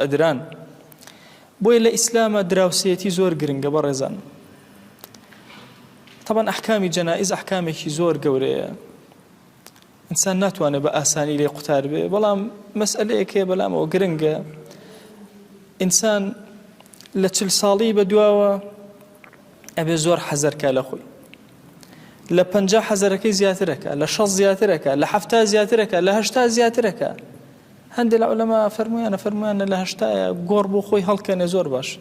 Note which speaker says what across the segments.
Speaker 1: ئەدران بۆیە لە ئیسلامە دراوسێتی زۆر گرنگە بەڕێزان. طبعا ئەحکامی جەنائز ئەحکامێکی زۆر گەورەیە، ئینسان ناتوانێت بە ئاسانی لێ قوتار بێ، بەڵام مەسئلەیەکێ بەلامەوە گرنگە. ئینسان لە 40 ساڵی بەدواوە ئەبێ زۆر حەزەرکە لە خۆی، لە 50 حەزەرەکەی زیاترەکە، لە 60 زیاترەکە، لە 70 زیاترەکە، لە 80 زیاترەکە. هەندێک لە عولەما فەرمویانە لە 80 گۆڕ بۆ خۆی هەڵکەنێ زۆر باش.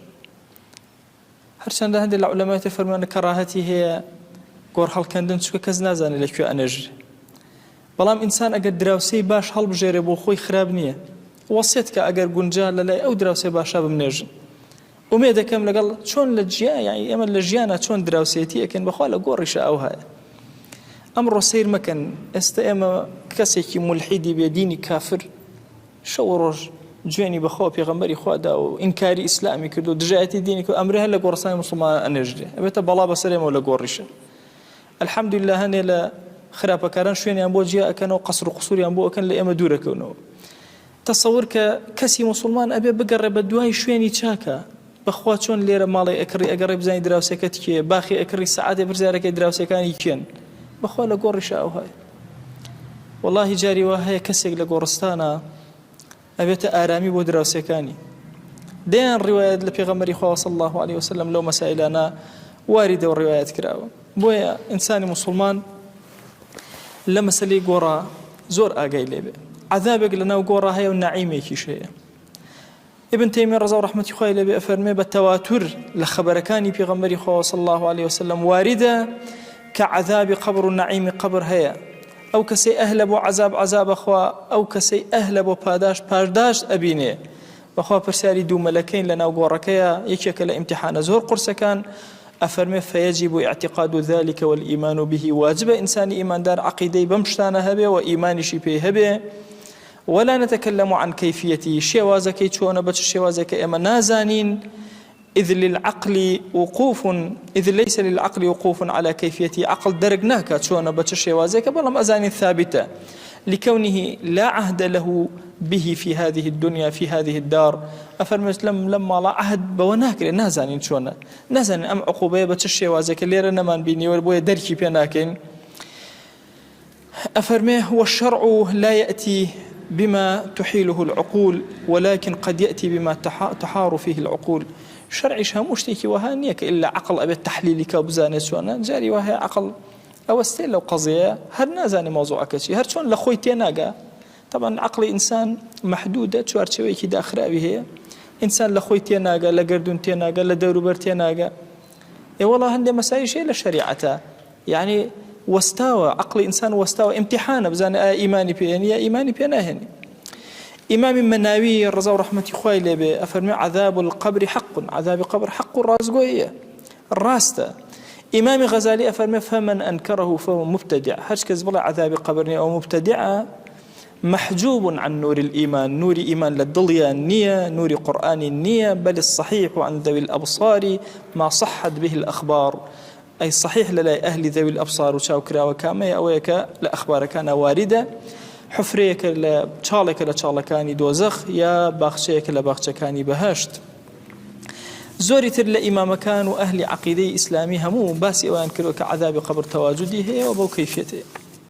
Speaker 1: هەرچەندە هەندێک لە عولەمایەتی فەرمویانە کەڕاهەتی هەیە گۆڕ هەڵکەندن، چونکە کەس نازانێت لەکوێ ئەنێژرێ. بەڵام ئینسان ئەگەر دراوسەی باش هەڵبژێرێ بۆ خۆی خراپ نییە. وەسیەت کە ئەگەر گونجا لەلای ئەو دراوسەی باشا بمنێژن. ئومێد دەکەم لەگەڵ چۆن لە جیان، یعنی ئێمە لە ژیانە چۆن دراوسێتی ئەکەن، بەخوا لە گۆڕیشە ئەو هەیە. ئەمڕۆ سیر مەکەن، ئێستا ئێمە کەسێکی مولحیدی بێدینی کافر شەو ڕۆژ جوێنی بەخوا پێغەمبەری خوادا و ئینکاری ئیسلامی کرد و دژایەتی دینی کرد، ئەمرێ هەر لە گۆڕستانی موسڵمان ئەنێژرێ، ئەبێتە بەڵا بەسەرێمەوە لە گۆڕیشە. الحەمدولله هەنێ لە خراپەکاران شوێنیان بۆ جیا ئەکەنەوە، قەسر و قسووریان بۆ ئەکەن لە ئێمە دوورەکەونەوە. تەسەور کە کەسی موسڵمان ئەبێ بگەڕێ بە دوای شوێنی چاکە، بەخوا چۆن لێرە ماڵی ئەکڕی ئەگەڕێ بزانی دراوسەکەت کێ، باخی ئەکڕی سەعاتێ پرسیارەکەی دراوسەکانی کێن، بەخوا لە گۆڕیشە ئەو هەیە. وەڵاهی جاری وا هەیە کەسێک لە گۆڕستانە ئەبێتە ئارامی بۆ دراوسەکانی. دەیان ڕیوایەت لە پێغەمبەری خوا صلی الله عليه وسلم لەو مەسائلانە واریدە و ڕیوایەت کراوە. بۆیە ئینسانی موسڵمان لە مەسەلەی گۆڕا زۆر ئاگای لێبێ. عەذابێک لەناو گۆڕا هەیە و نەعیمێکیش هەیە. ابن تەیمیە ڕەزا و ڕەحمەتی خوای لێبێ ئەفەرمێ بە تەواتر لە خەبەرەکانی پێغەمبەری خوا صلی الله عليه وسلم واریدە کە عەذابی قەبر و نەعیمی قەبر هەیە. ئەو کەسەی ئەهلە بۆ عەذابە خوا، ئەو کەسەی ئەهلە بۆ پاداش ئەبینێ. بەخوا پرسیاری دوو مەلەکەین لەناو گۆڕەکەیە، یەکێکە لە ئیمتیحانە زۆر قورسەکان، ئەفەرمێ فەیەجیب اعتقاد ذلك والإيمان به، واجبە ئینسانی ئیماندار عەقیدەی بەم شتانە هەبێ و ئیمانیشی پێی هەبێ. ولا نتكلم عن كيفيته، شێوازەکەی چۆنە، بە چ شێوازەکە ئێمە نازانین. إذ ليس للعقل وقوف على كيفيته، عقل درك ناكا چۆنە بە چ شێوازەکە، بەڵام ئەزانین ثابتة لكونه لا عهد له به في هذه الدنيا في هذه الدار. أفرمت لما لا عهد بوناكر نازانين چۆنە، نازانين ئەم عقوبەیە بە چ شێوازەکە لێرە نەمان بینیوە، بۆیە دەرکی پێ ناکەین. أفرميه والشرع لا يأتي بما تحيله العقول ولكن قد يأتي بما تحار فيه العقول. شرعش هەموو شتێکی وەها نییە کە إلا عقل ئەبێت تەحلیلیکە و بزانێت چۆنە. جاری وهەیە عقل ئەوەستێ لەو قەزەیە هەر نازانێ مەوزوعەکە چی، هەر چۆن لە خۆی تێناگا. طبعا عقلی ئینسان مەحدودە، چوارچێوەیەکی داخراوی هەیە. ئینسان لە خۆی تێناگا، لە گەردون تێناگا، لە دەوروبەر تێناگا. وەڵا هەندێک مەسایلش هەیە لە شەریعەتە، یعنی وەستاوە عقلی ئینسان وەستاوە، ئیمتیحانە بزانێ ئایا ئیمانی پێهێنی یا ئیمانی پێ ناهێنی. إمام مناوي رضا ورحمة خوای لێبێ ئەفەرمێ عذاب القبر حق، عذاب قبر حق ڕازگۆیە ڕاستە. إمام غزالي أفرمي فمن أنكره فهو مبتدع، هرش كز بلا عذاب قبرني أو مبتدع محجوب عن نور الإيمان. نور إيمان للضليا النية، نور قرآن النية، بل الصحيح عن ذوي الأبصار ما صحت به الأخبار. أي صحيح للا أهل ذوي الأبصار وشاوكرا وكامي أويك لأخبار كان واردة. حفرەیەکە لە چاڵێکە لە چاڵەکانی دۆزەخ یا باخچەیەکە لە باخچەکانی بەهەشت. زۆری تر لە ئیمامەکان و ئەهلی عەقیدەی ئیسلامی هەموو باسی ئەویان کردووە کە عەذابی قەبر تەواجودی هەیە و بەو کەیفیەتەیە.